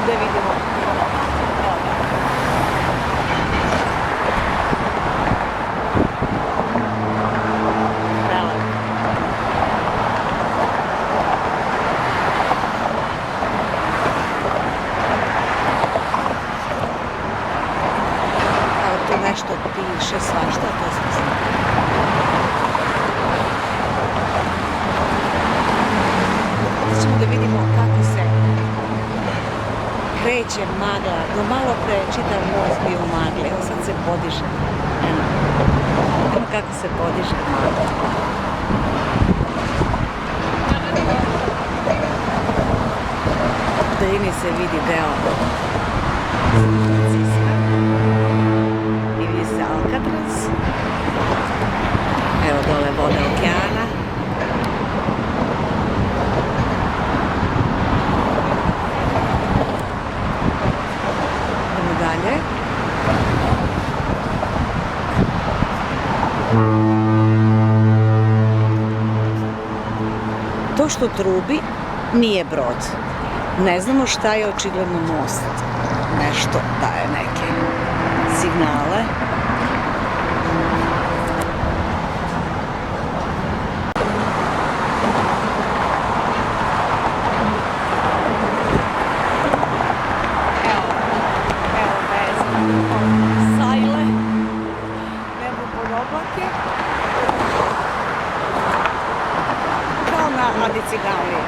Da vidimo. Nešto piše svašta, to smo znali. Ćemo da vidimo kako se kreće magla. Do malo pre čitav most bio u magli, evo sad se podiže. Evo kako se podiže magla. U daljini se vidi deo i vidi se Alcatraz. Evo dole voda okeana. Idemo dalje. To što trubi nije brod. Ne znamo šta je, očigledno most. Nešto daje neke signale. Evo veze. Sajle. Nebo pod oblake. Kao na Adi Ciganliji.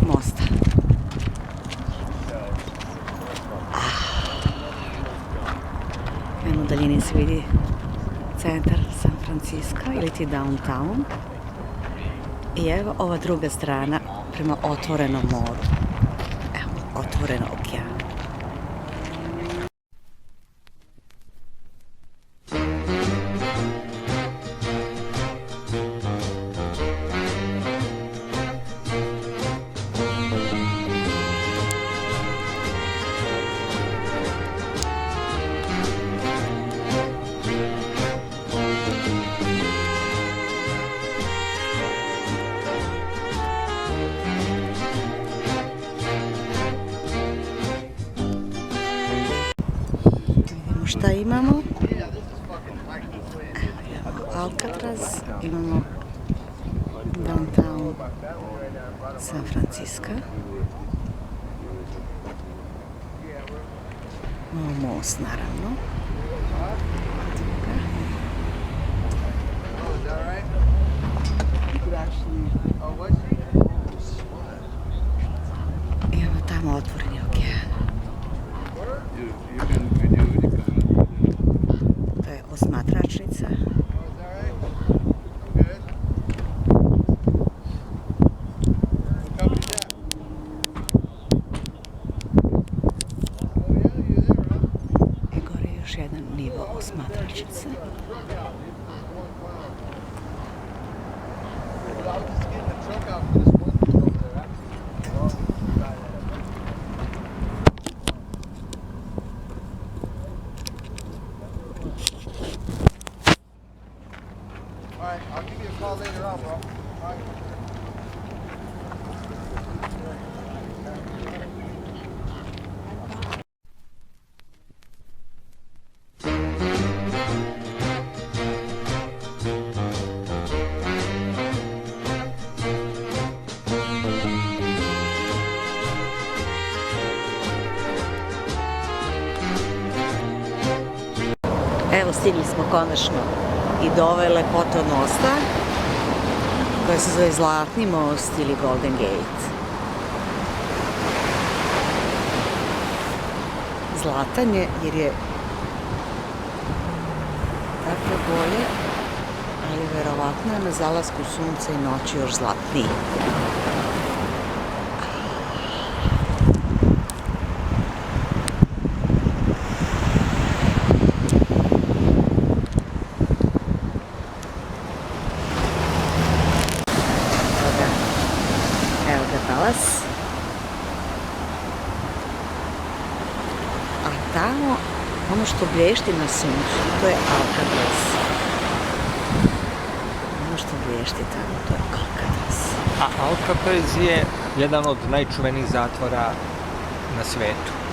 Mosta. U daljini se vidi centar San Francisco ili ti downtown. I evo ova druga strana prema otvorenom moru. Evo, otvoreno okean. Šta imamo? Alcatraz, imamo downtown San Francisco. Imamo most, naravno. Imamo tamo otvoreni okean. To je osmatračnica. Evo, stigli smo konačno i do ove lepote od mosta, koja se zove Zlatni most ili Golden Gate. Zlatan je jer je takve boje, ali verovatno je na zalasku sunca i noći još zlatniji. Evo ga talas. A tamo, ono što blješti na suncu, to je Alcatraz. Ono što blješti tamo, to je Alcatraz. A Alcatraz je jedan od najčuvenijih zatvora na svetu.